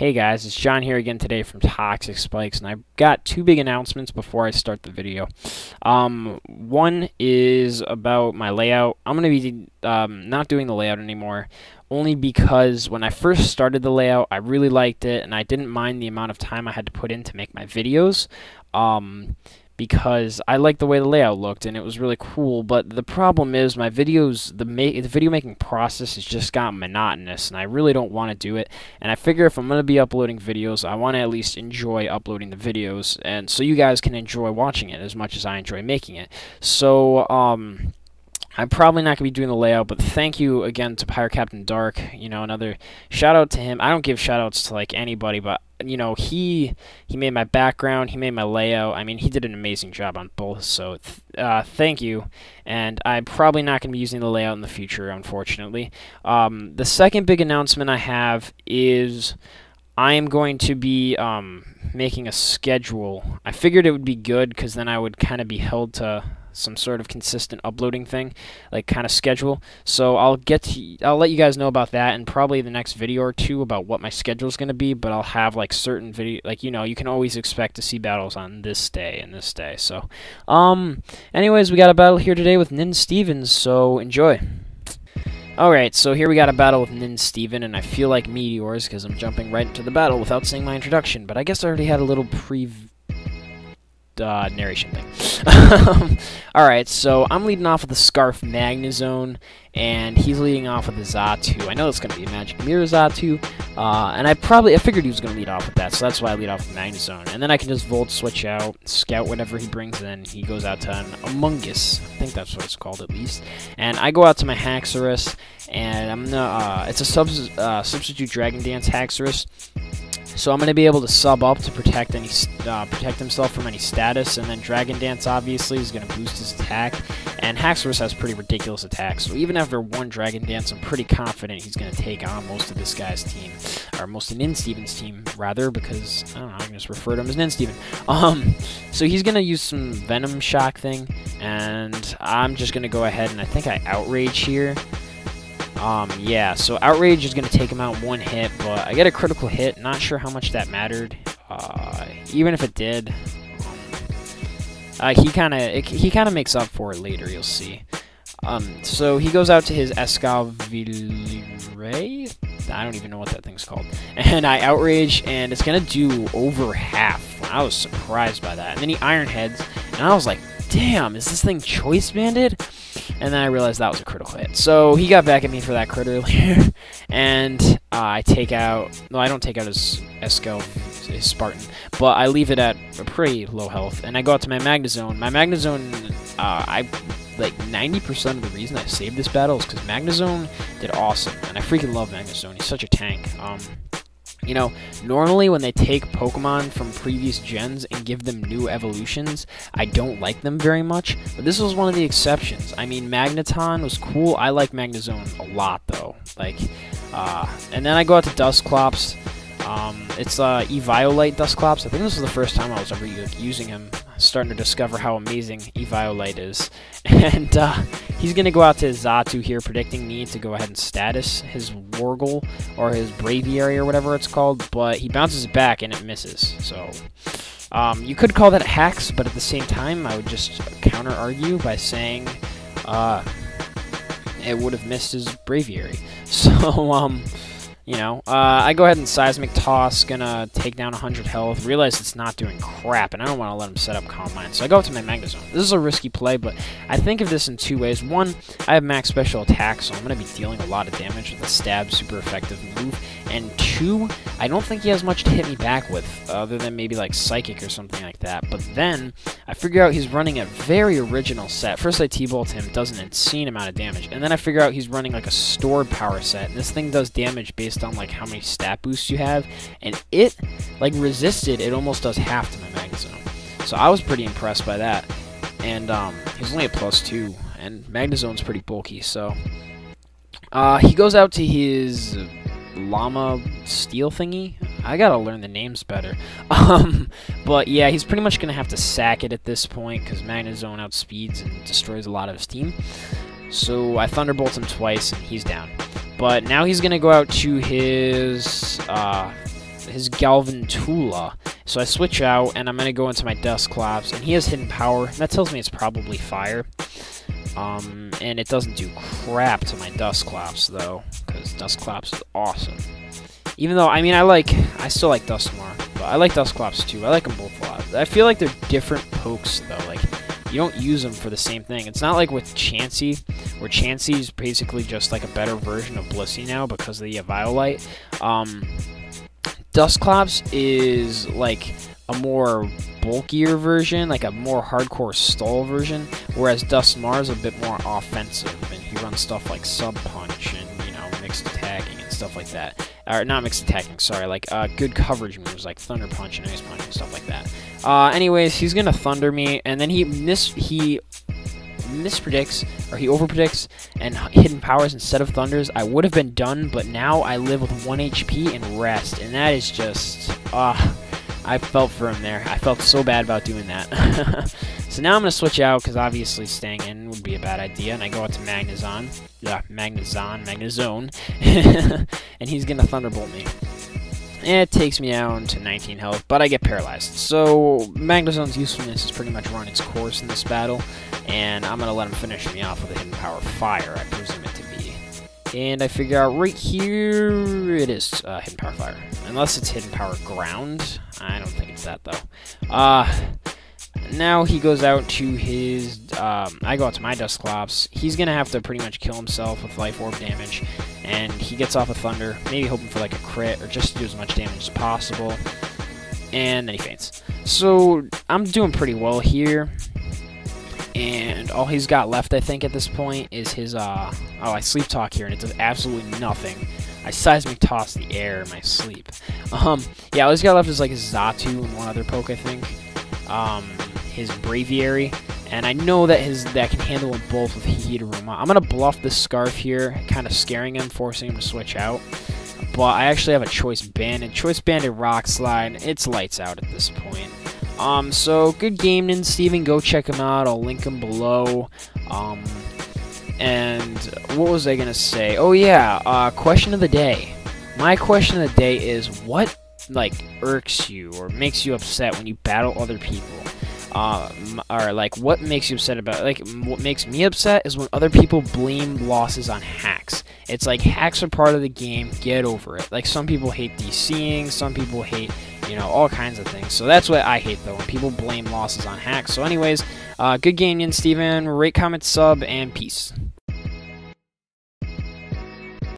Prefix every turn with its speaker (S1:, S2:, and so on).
S1: Hey guys, it's John here again today from Toxic Spikes, and I've got two big announcements before I start the video. One is about my layout. I'm going to be not doing the layout anymore, only because when I first started the layout, I really liked it, and I didn't mind the amount of time I had to put in to make my videos. Because I liked the way the layout looked and it was really cool, but the problem is my videos, the video making process has just gotten monotonous and I really don't want to do it. And I figure if I'm going to be uploading videos, I want to at least enjoy uploading the videos, and so you guys can enjoy watching it as much as I enjoy making it. So I'm probably not going to be doing the layout, but thank you again to Pirate Captain Dark. You know, another shout out to him. I don't give shout outs to like anybody, but you know, he made my background, he made my layout. I mean, he did an amazing job on both, so thank you. And I'm probably not going to be using the layout in the future, unfortunately. The second big announcement I have is I am going to be making a schedule. I figured it would be good because then I would kind of be held to some sort of consistent uploading thing, like kind of schedule. So I'll let you guys know about that, and probably the next video or two about what my schedule is going to be. But I'll have like certain video, like, you know, you can always expect to see battles on this day and this day. So, anyways, we got a battle here today with Ninsteven, so enjoy. Alright, so here we got a battle with Ninsteven, and I feel like meteors because I'm jumping right into the battle without saying my introduction. But I guess I already had a little narration thing. Alright, so I'm leading off with the Scarf Magnezone, and he's leading off with the Xatu. I know it's going to be a Magic Mirror Xatu, and I figured he was going to lead off with that, so that's why I lead off with Magnezone. And then I can just Volt Switch out, scout whatever he brings in. He goes out to an Among Us, I think that's what it's called at least. And I go out to my Haxorus, and I'm gonna, it's a substitute Dragon Dance Haxorus. So I'm going to be able to sub up to protect himself from any status, and then Dragon Dance obviously is going to boost his attack, and Haxorus has pretty ridiculous attacks, so even after one Dragon Dance, I'm pretty confident he's going to take on most of this guy's team, or most of Ninsteven's team, rather, because, I don't know, I can just refer to him as Ninsteven. So he's going to use some Venom Shock thing, and I'm just going to go ahead and I think I Outrage here. Yeah, so Outrage is going to take him out in one hit, but I get a critical hit. Not sure how much that mattered. Even if it did, he kind of makes up for it later, you'll see. So he goes out to his Escavalier. I don't even know what that thing's called. And I Outrage, and it's going to do over half. I was surprised by that. And then he Iron Heads, and I was like, damn, is this thing Choice Banded? And then I realized that was a critical hit. So he got back at me for that crit earlier. And I take out... No, I don't take out his his Spartan. But I leave it at a pretty low health. And I go out to my Magnezone. My Magnezone, like 90% of the reason I saved this battle is because Magnezone did awesome. And I freaking love Magnezone. He's such a tank. You know, normally when they take Pokemon from previous gens and give them new evolutions, I don't like them very much, but this was one of the exceptions. I mean, Magneton was cool. I like Magnezone a lot, though. Like, and then I go out to Dusclops. It's Eviolite Dusclops. I think this was the first time I was ever using him. Starting to discover how amazing Eviolite is. And he's going to go out to his Xatu here, predicting me to go ahead and status his Wargle, or his Braviary, or whatever it's called, but he bounces it back and it misses. So you could call that a Hax, but at the same time, I would just counter-argue by saying it would have missed his Braviary. So, you know, I go ahead and Seismic Toss, gonna take down 100 health, realize it's not doing crap, and I don't want to let him set up Calm Mind, so I go up to my Magnezone. This is a risky play, but I think of this in two ways. One, I have max special attack, so I'm going to be dealing a lot of damage with a stab, super effective move, and two, I don't think he has much to hit me back with, other than maybe like Psychic or something like that, but then I figure out he's running a very original set. First I T-Bolt him, does an insane amount of damage, and then I figure out he's running like a stored power set, and this thing does damage based on like how many stat boosts you have, and it like resisted, it almost does half to my Magnezone. So I was pretty impressed by that. And he's only a +2, and Magnezone's pretty bulky, so he goes out to his Llama Steel thingy. I gotta learn the names better. But yeah, he's pretty much gonna have to sack it at this point because Magnezone outspeeds and destroys a lot of his team. So I Thunderbolt him twice, and he's down. But now he's going to go out to his his Galvantula. So I switch out, and I'm going to go into my Dusclops, and he has hidden power. That tells me it's probably fire. And it doesn't do crap to my Dusclops, though, because Dusclops is awesome. Even though, I mean, I still like Duskmar, but I like Dusclops too. I like them both a lot. I feel like they're different pokes, though. Like, you don't use them for the same thing. It's not like with Chansey, where Chansey is basically just like a better version of Blissey now because of the Violite. Dusclops is like a more bulkier version, like a more hardcore stall version, whereas Duskmar is a bit more offensive, and he runs stuff like Sub Punch and, you know, mixed attacking and stuff like that. Or not mixed attacking, sorry, like good coverage moves like Thunder Punch and Ice Punch and stuff like that. Anyways, he's gonna Thunder me, and then he mispredicts, or he overpredicts, and hidden powers instead of Thunders. I would have been done, but now I live with 1 HP and rest, and that is just, I felt for him there. I felt so bad about doing that. So now I'm going to switch out, because obviously staying in would be a bad idea, and I go out to Magnezone, and he's going to Thunderbolt me. And it takes me down to 19 health, but I get paralyzed. So Magnezone's usefulness has pretty much run its course in this battle, and I'm going to let him finish me off with a hidden power fire, I presume it to be. And I figure out right here, it is hidden power fire. Unless it's hidden power ground. I don't think it's that, though. Now he goes out to his, I go out to my Dusclops. He's going to have to pretty much kill himself with Life Orb damage. And he gets off a Thunder, maybe hoping for like a crit, or just do as much damage as possible. And then he faints. So I'm doing pretty well here. And all he's got left, I think, at this point is his, oh, I Sleep Talk here, and it does absolutely nothing. I Seismic Toss the air in my sleep. Yeah, all he's got left is like his Xatu and one other poke, I think. His Braviary, and I know that that can handle them both with Heateruma. I'm gonna bluff this Scarf here, kind of scaring him, forcing him to switch out. But I actually have a Choice Banded. Choice Banded Rock Slide. It's lights out at this point. So good game, Ninsteven. Go check him out. I'll link him below. And what was I gonna say? Oh yeah, question of the day. My question of the day is, what like irks you or makes you upset when you battle other people? Or like, what makes you upset about, like, what makes me upset is when other people blame losses on hacks. It's like, hacks are part of the game, get over it. Like, some people hate DCing, some people hate, you know, all kinds of things. So that's what I hate, though, when people blame losses on hacks. So anyways, good game, Ninsteven. Rate, comment, sub, and peace.